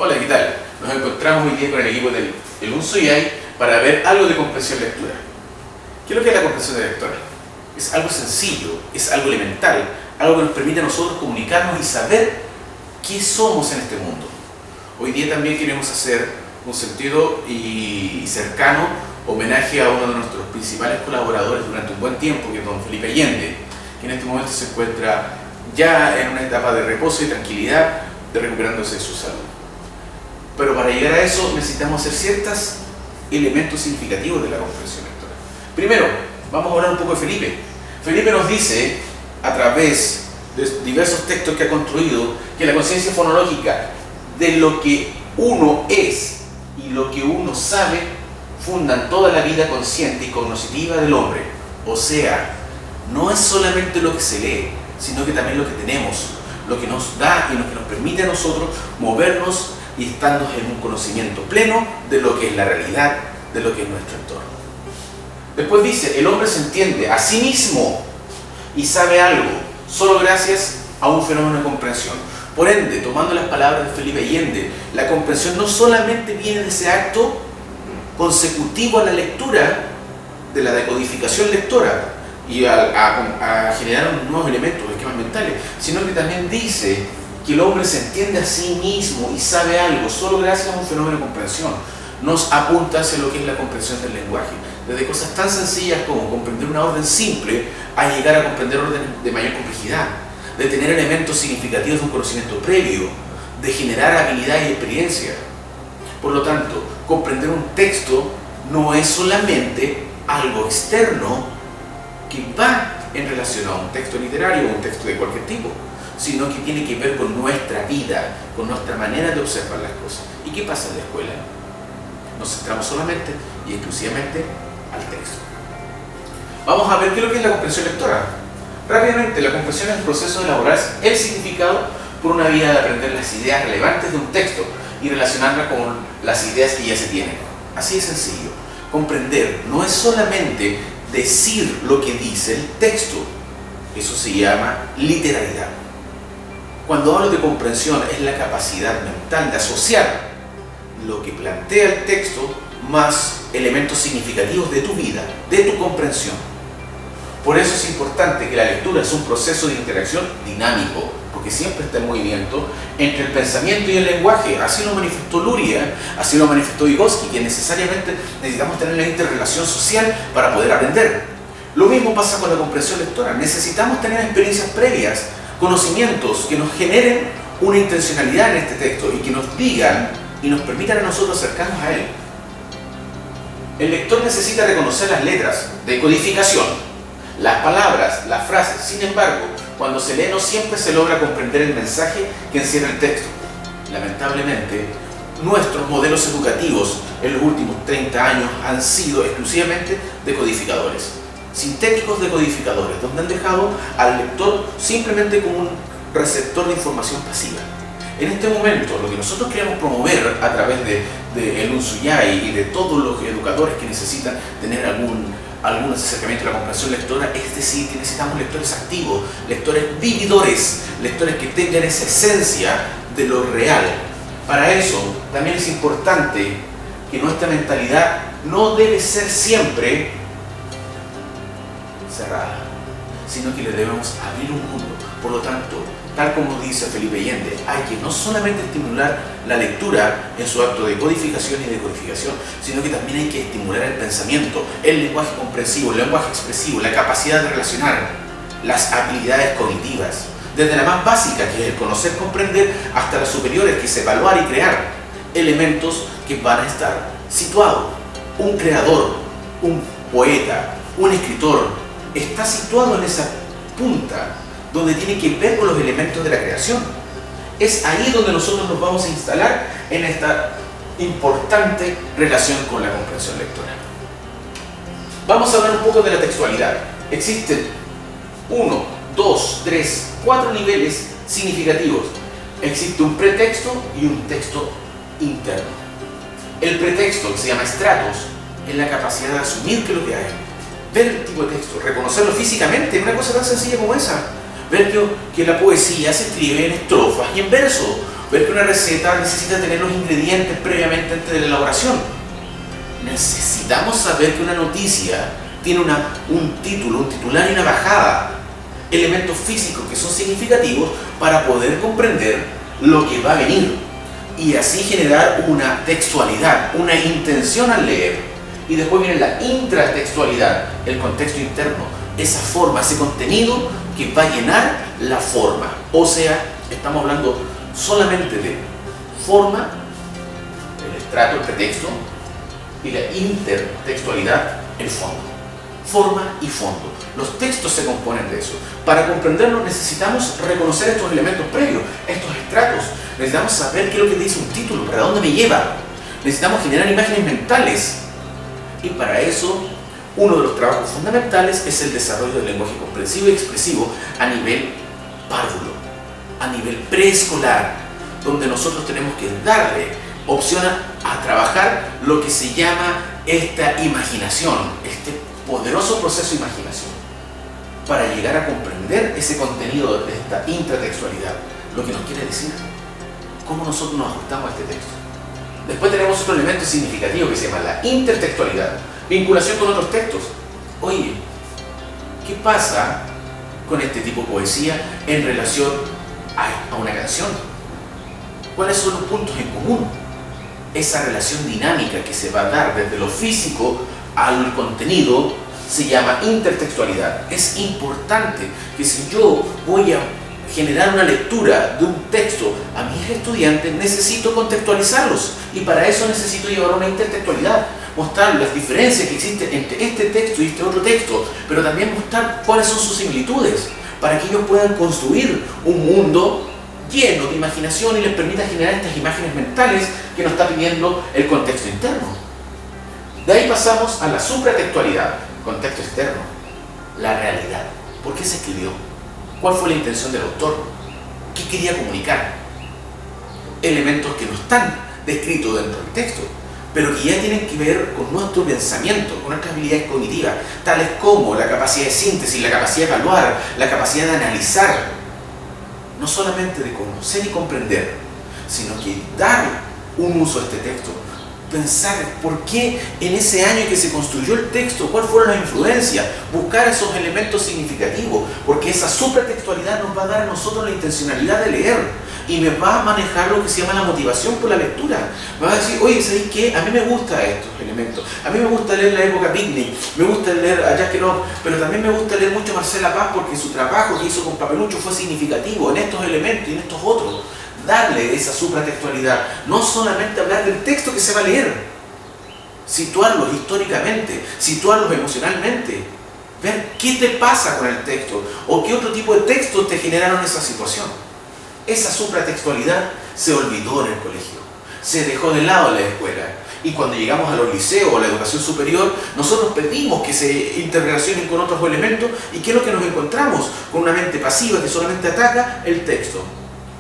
Hola, ¿qué tal? Nos encontramos hoy día con el equipo del Unsuyai para ver algo de comprensión lectura. ¿Qué es lo que es la comprensión de lectura? Es algo sencillo, es algo elemental, algo que nos permite a nosotros comunicarnos y saber qué somos en este mundo. Hoy día también queremos hacer un sentido y cercano homenaje a uno de nuestros principales colaboradores durante un buen tiempo, que es don Felipe Allende, que en este momento se encuentra ya en una etapa de reposo y tranquilidad, de recuperándose de su salud. Pero para llegar a eso necesitamos hacer ciertos elementos significativos de la comprensión lectora. Primero, vamos a hablar un poco de Felipe. Felipe nos dice, a través de diversos textos que ha construido, que la conciencia fonológica de lo que uno es y lo que uno sabe fundan toda la vida consciente y cognoscitiva del hombre. O sea, no es solamente lo que se lee, sino que también lo que tenemos, lo que nos da y lo que nos permite a nosotros movernos y estando en un conocimiento pleno de lo que es la realidad, de lo que es nuestro entorno. Después dice, el hombre se entiende a sí mismo y sabe algo solo gracias a un fenómeno de comprensión. Por ende, tomando las palabras de Felipe Allende, la comprensión no solamente viene de ese acto consecutivo a la lectura, de la decodificación lectora y a generar nuevos elementos, esquemas mentales, sino que también dice que el hombre se entiende a sí mismo y sabe algo solo gracias a un fenómeno de comprensión. Nos apunta hacia lo que es la comprensión del lenguaje, desde cosas tan sencillas como comprender una orden simple a llegar a comprender órdenes de mayor complejidad, de tener elementos significativos de un conocimiento previo, de generar habilidad y experiencia. Por lo tanto, comprender un texto no es solamente algo externo que va en relación a un texto literario o un texto de cualquier tipo, sino que tiene que ver con nuestra vida, con nuestra manera de observar las cosas. ¿Y qué pasa en la escuela? Nos centramos solamente y exclusivamente al texto. Vamos a ver qué es lo que es la comprensión lectora. Rápidamente, la comprensión es el proceso de elaborar el significado por una vía de aprender las ideas relevantes de un texto y relacionarlas con las ideas que ya se tienen. Así de sencillo. Comprender no es solamente decir lo que dice el texto, eso se llama literalidad. Cuando hablo de comprensión es la capacidad mental de asociar lo que plantea el texto más elementos significativos de tu vida, de tu comprensión. Por eso es importante que la lectura es un proceso de interacción dinámico, porque siempre está en movimiento entre el pensamiento y el lenguaje. Así lo manifestó Luria, así lo manifestó Vygotsky, que necesariamente necesitamos tener la interrelación social para poder aprender. Lo mismo pasa con la comprensión lectora. Necesitamos tener experiencias previas, conocimientos que nos generen una intencionalidad en este texto y que nos digan y nos permitan a nosotros acercarnos a él. El lector necesita reconocer las letras de codificación, las palabras, las frases. Sin embargo, cuando se lee no siempre se logra comprender el mensaje que encierra el texto. Lamentablemente, nuestros modelos educativos en los últimos 30 años han sido exclusivamente decodificadores, sintéticos decodificadores, donde han dejado al lector simplemente como un receptor de información pasiva. En este momento, lo que nosotros queremos promover a través de el Unsuyai y de todos los educadores que necesitan tener algún acercamiento a la comprensión lectora, es decir, que necesitamos lectores activos, lectores vividores, lectores que tengan esa esencia de lo real. Para eso, también es importante que nuestra mentalidad no debe ser siempre cerrada, sino que le debemos abrir un mundo. Por lo tanto, tal como dice Felipe Allende, hay que no solamente estimular la lectura en su acto de codificación y decodificación, sino que también hay que estimular el pensamiento, el lenguaje comprensivo, el lenguaje expresivo, la capacidad de relacionar, las habilidades cognitivas, desde la más básica, que es el conocer, comprender, hasta las superiores, que es evaluar y crear elementos que van a estar situados. Un creador, un poeta, un escritor, está situado en esa punta donde tiene que ver con los elementos de la creación. Es ahí donde nosotros nos vamos a instalar en esta importante relación con la comprensión lectora. Vamos a hablar un poco de la textualidad. Existen 1, 2, 3, 4 niveles significativos. Existe un pretexto y un texto interno. El pretexto, que se llama estratos, es la capacidad de asumir que lo que hay, ver el tipo de texto, reconocerlo físicamente, una cosa tan sencilla como esa. Ver que la poesía se escribe en estrofas y en verso, ver que una receta necesita tener los ingredientes previamente antes de la elaboración. Necesitamos saber que una noticia tiene un título, un titular y una bajada, elementos físicos que son significativos para poder comprender lo que va a venir y así generar una textualidad, una intención al leer. Y después viene la intratextualidad, el contexto interno, esa forma, ese contenido que va a llenar la forma. O sea, estamos hablando solamente de forma, el estrato, el pretexto, y la intertextualidad, el fondo. Forma y fondo. Los textos se componen de eso. Para comprenderlo necesitamos reconocer estos elementos previos, estos estratos. Necesitamos saber qué es lo que dice un título, para dónde me lleva. Necesitamos generar imágenes mentales. Y para eso, uno de los trabajos fundamentales es el desarrollo del lenguaje comprensivo y expresivo a nivel párvulo, a nivel preescolar, donde nosotros tenemos que darle opción a trabajar lo que se llama esta imaginación, este poderoso proceso de imaginación, para llegar a comprender ese contenido de esta intratextualidad, lo que nos quiere decir, cómo nosotros nos ajustamos a este texto. Después tenemos otro elemento significativo que se llama la intertextualidad, vinculación con otros textos. Oye, ¿qué pasa con este tipo de poesía en relación a una canción? ¿Cuáles son los puntos en común? Esa relación dinámica que se va a dar desde lo físico al contenido se llama intertextualidad. Es importante que si yo voy a generar una lectura de un texto a mis estudiantes, necesito contextualizarlos y para eso necesito llevar una intertextualidad, mostrar las diferencias que existen entre este texto y este otro texto, pero también mostrar cuáles son sus similitudes para que ellos puedan construir un mundo lleno de imaginación y les permita generar estas imágenes mentales que nos está pidiendo el contexto interno. De ahí pasamos a la supratextualidad, contexto externo, la realidad. ¿Por qué se escribió? ¿Cuál fue la intención del autor? ¿Qué quería comunicar? Elementos que no están descritos dentro del texto, pero que ya tienen que ver con nuestro pensamiento, con nuestras habilidades cognitivas, tales como la capacidad de síntesis, la capacidad de evaluar, la capacidad de analizar, no solamente de conocer y comprender, sino que dar un uso a este texto, pensar por qué en ese año que se construyó el texto, cuáles fueron las influencias, buscar esos elementos significativos, porque esa supratextualidad nos va a dar a nosotros la intencionalidad de leer y me va a manejar lo que se llama la motivación por la lectura. Me va a decir, oye, ¿sabéis qué? A mí me gustan estos elementos, a mí me gusta leer la época Picnic, me gusta leer a Jacques Ellul, pero también me gusta leer mucho a Marcela Paz porque su trabajo que hizo con Papelucho fue significativo en estos elementos y en estos otros. Darle esa supratextualidad, no solamente hablar del texto que se va a leer, situarlos históricamente, situarlos emocionalmente, ver qué te pasa con el texto o qué otro tipo de textos te generaron esa situación. Esa supratextualidad se olvidó en el colegio, se dejó de lado en la escuela y cuando llegamos a los liceos o a la educación superior, nosotros pedimos que se interrelacionen con otros elementos y ¿qué es lo que nos encontramos? Con una mente pasiva que solamente ataca el texto.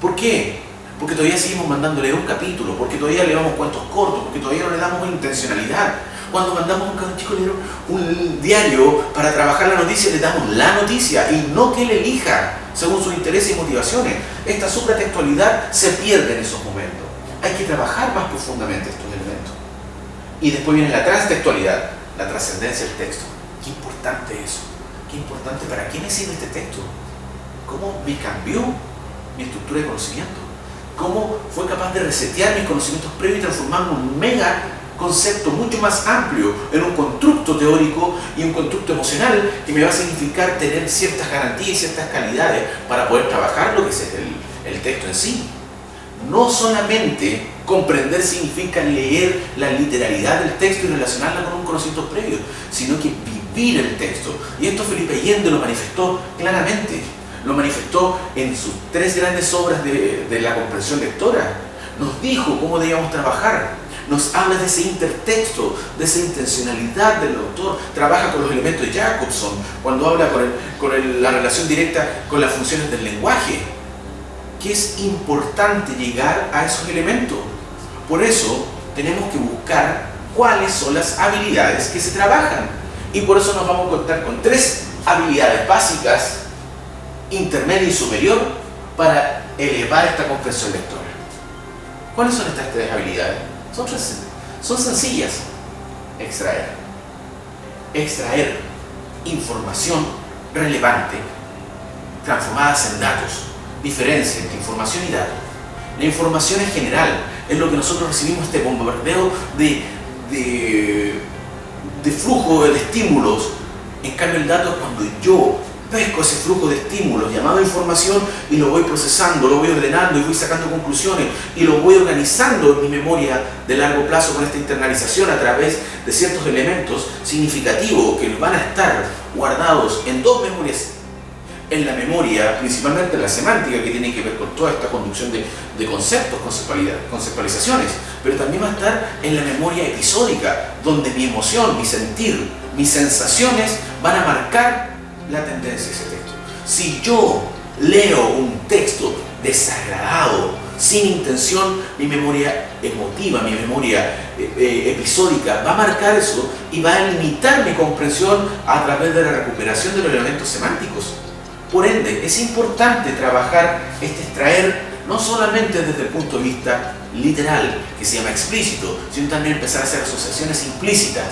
¿Por qué? Porque todavía seguimos mandándole un capítulo, porque todavía le damos cuentos cortos, porque todavía no le damos una intencionalidad. Cuando mandamos a un chico leer un diario para trabajar la noticia, le damos la noticia y no que él elija según sus intereses y motivaciones. Esta supratextualidad se pierde en esos momentos. Hay que trabajar más profundamente estos elementos. Y después viene la transtextualidad, la trascendencia del texto. Qué importante eso. Qué importante para qué me sirve este texto. ¿Cómo me cambió mi estructura de conocimiento? ¿Cómo fue capaz de resetear mis conocimientos previos y transformarlo en un mega concepto mucho más amplio, en un constructo teórico y un constructo emocional que me va a significar tener ciertas garantías y ciertas calidades para poder trabajar lo que es el texto en sí? No solamente comprender significa leer la literalidad del texto y relacionarla con un conocimiento previo, sino que vivir el texto. Y esto Felipe Allende lo manifestó claramente. Lo manifestó en sus 3 grandes obras de la comprensión lectora. Nos dijo cómo debíamos trabajar. Nos habla de ese intertexto, de esa intencionalidad del autor. Trabaja con los elementos de Jacobson, cuando habla con la relación directa con las funciones del lenguaje. Que es importante llegar a esos elementos. Por eso tenemos que buscar cuáles son las habilidades que se trabajan. Y por eso nos vamos a contar con 3 habilidades básicas, intermedia y superior, para elevar esta comprensión lectora. ¿Cuáles son estas tres habilidades? Son sencillas. Extraer información relevante transformadas en datos. Diferencia entre información y datos. La información en general es lo que nosotros recibimos, este bombardeo de flujo de estímulos. En cambio, el dato es cuando yo pesco ese flujo de estímulos llamado información y lo voy procesando, lo voy ordenando y voy sacando conclusiones y lo voy organizando en mi memoria de largo plazo con esta internalización a través de ciertos elementos significativos que van a estar guardados en dos memorias. En la memoria, principalmente en la semántica, que tiene que ver con toda esta conducción de conceptos, conceptualizaciones, pero también va a estar en la memoria episódica, donde mi emoción, mi sentir, mis sensaciones van a marcar la tendencia de ese texto. Si yo leo un texto desagradado, sin intención, mi memoria emotiva, mi memoria episódica va a marcar eso y va a limitar mi comprensión a través de la recuperación de los elementos semánticos. Por ende, es importante trabajar extraer no solamente desde el punto de vista literal, que se llama explícito, sino también empezar a hacer asociaciones implícitas.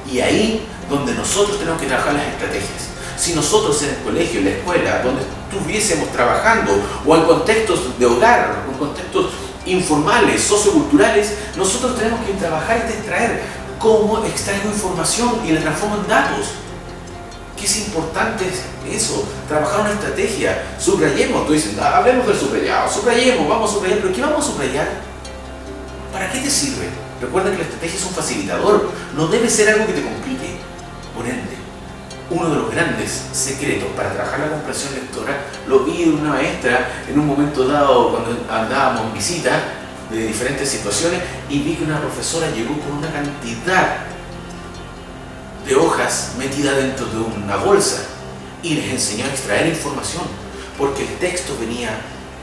Y ahí donde nosotros tenemos que trabajar las estrategias. Si nosotros en el colegio, en la escuela, donde estuviésemos trabajando, o en contextos de hogar, o en contextos informales, socioculturales, nosotros tenemos que trabajar y extraer cómo extraigo información y la transformo en datos. ¿Qué es importante eso? Trabajar una estrategia. Subrayemos. Tú dices, hablemos del subrayado. Subrayemos, vamos a subrayar. ¿Pero qué vamos a subrayar? ¿Para qué te sirve? Recuerda que la estrategia es un facilitador. No debe ser algo que te complique. Por ende, uno de los grandes secretos para trabajar la comprensión lectora lo vi de una maestra en un momento dado cuando andábamos en visita de diferentes situaciones y vi que una profesora llegó con una cantidad de hojas metidas dentro de una bolsa y les enseñó a extraer información porque el texto venía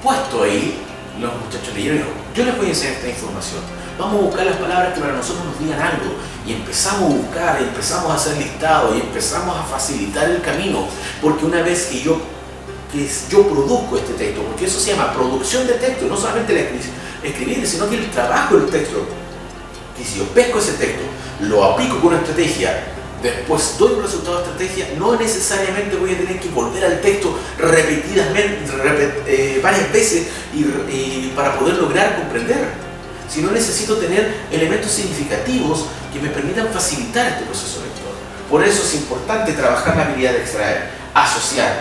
puesto ahí. Los muchachos leyeron y dijo, yo les voy a enseñar esta información, vamos a buscar las palabras que para nosotros nos digan algo, y empezamos a buscar, y empezamos a hacer listados y empezamos a facilitar el camino, porque una vez que yo produzco este texto, porque eso se llama producción de texto, no solamente escribir, sino que el trabajo del texto, y si yo pesco ese texto, lo aplico con una estrategia, después doy un resultado de estrategia, no necesariamente voy a tener que volver al texto repetidamente, varias veces y para poder lograr comprender, sino necesito tener elementos significativos que me permitan facilitar este proceso lector. Por eso es importante trabajar la habilidad de extraer, asociar.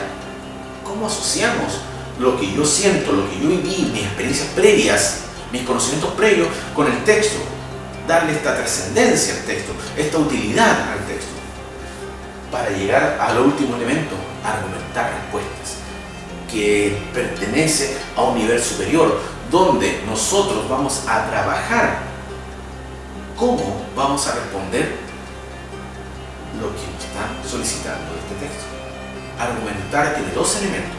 ¿Cómo asociamos lo que yo siento, lo que yo viví, mis experiencias previas, mis conocimientos previos con el texto? Darle esta trascendencia al texto, esta utilidad al texto, para llegar al último elemento, argumentar respuestas, que pertenece a un nivel superior, donde nosotros vamos a trabajar cómo vamos a responder lo que nos están solicitando de este texto. Argumentar tiene dos elementos,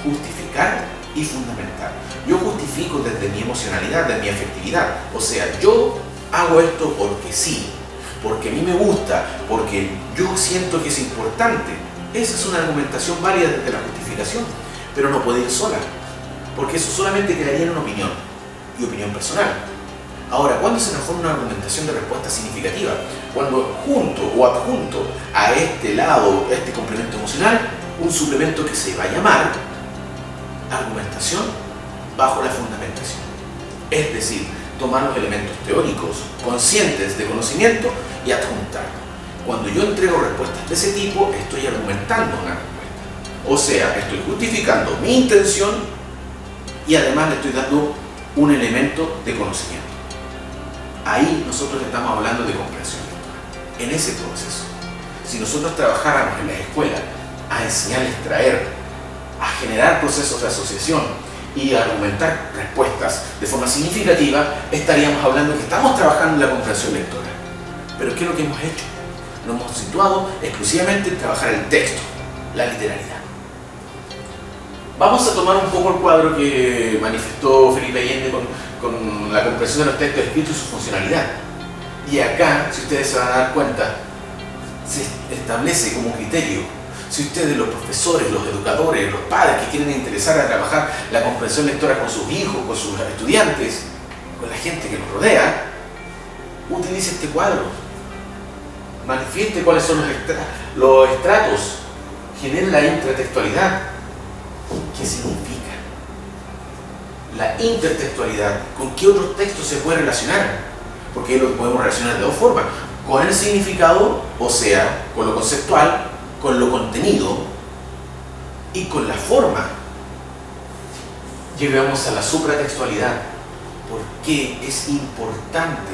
justificar y fundamentar. Yo justifico desde mi emocionalidad, desde mi afectividad, o sea, yo hago esto porque sí, porque a mí me gusta, porque yo siento que es importante. Esa es una argumentación válida desde la justificación, pero no puede ir sola, porque eso solamente quedaría en una opinión, y opinión personal. Ahora, ¿cuándo se transforma una argumentación de respuesta significativa? Cuando junto o adjunto a este lado, a este complemento emocional, un suplemento que se va a llamar argumentación bajo la fundamentación. Es decir, tomar los elementos teóricos conscientes de conocimiento y adjuntar. Cuando yo entrego respuestas de ese tipo, estoy argumentando una respuesta. O sea, estoy justificando mi intención y además le estoy dando un elemento de conocimiento. Ahí nosotros estamos hablando de comprensión lectora. En ese proceso, si nosotros trabajáramos en la escuela a enseñar a extraer, a generar procesos de asociación y a argumentar respuestas de forma significativa, estaríamos hablando que estamos trabajando en la comprensión lectora. Pero ¿qué es lo que hemos hecho? Nos hemos situado exclusivamente en trabajar el texto, la literalidad. Vamos a tomar un poco el cuadro que manifestó Felipe Allende con la comprensión de los textos escritos y su funcionalidad. Y acá, si ustedes se van a dar cuenta, se establece como criterio. Si ustedes, los profesores, los educadores, los padres que quieren interesar a trabajar la comprensión lectora con sus hijos, con sus estudiantes, con la gente que nos rodea, utilice este cuadro. Manifieste cuáles son los estratos. Genere la intratextualidad. ¿Qué significa? La intertextualidad. ¿Con qué otros textos se puede relacionar? Porque lo podemos relacionar de dos formas. Con el significado, o sea, con lo conceptual, con lo contenido y con la forma. Llegamos a la supratextualidad. ¿Por qué es importante?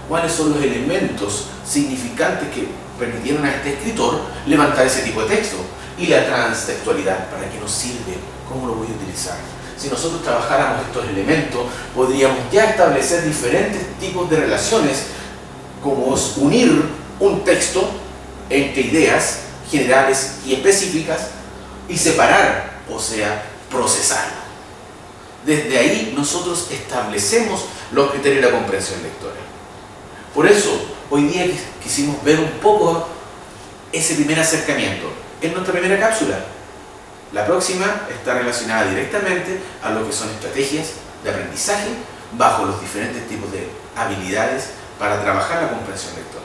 ¿Cuáles son los elementos significantes que permitieron a este escritor levantar ese tipo de texto? Y la transtextualidad, ¿para qué nos sirve? ¿Cómo lo voy a utilizar? Si nosotros trabajáramos estos elementos, podríamos ya establecer diferentes tipos de relaciones, como es unir un texto entre ideas generales y específicas y separar, o sea, procesarlo. Desde ahí nosotros establecemos los criterios de la comprensión lectora. Por eso, hoy día quisimos ver un poco ese primer acercamiento en nuestra primera cápsula. La próxima está relacionada directamente a lo que son estrategias de aprendizaje bajo los diferentes tipos de habilidades para trabajar la comprensión lectora.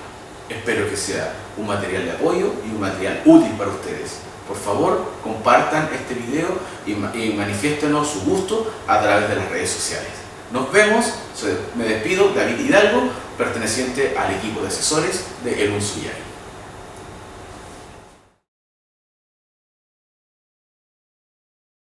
Espero que sea un material de apoyo y un material útil para ustedes. Por favor, compartan este video y manifiéstenos su gusto a través de las redes sociales. Nos vemos. Me despido, David Hidalgo, perteneciente al equipo de asesores de El Unsuyai.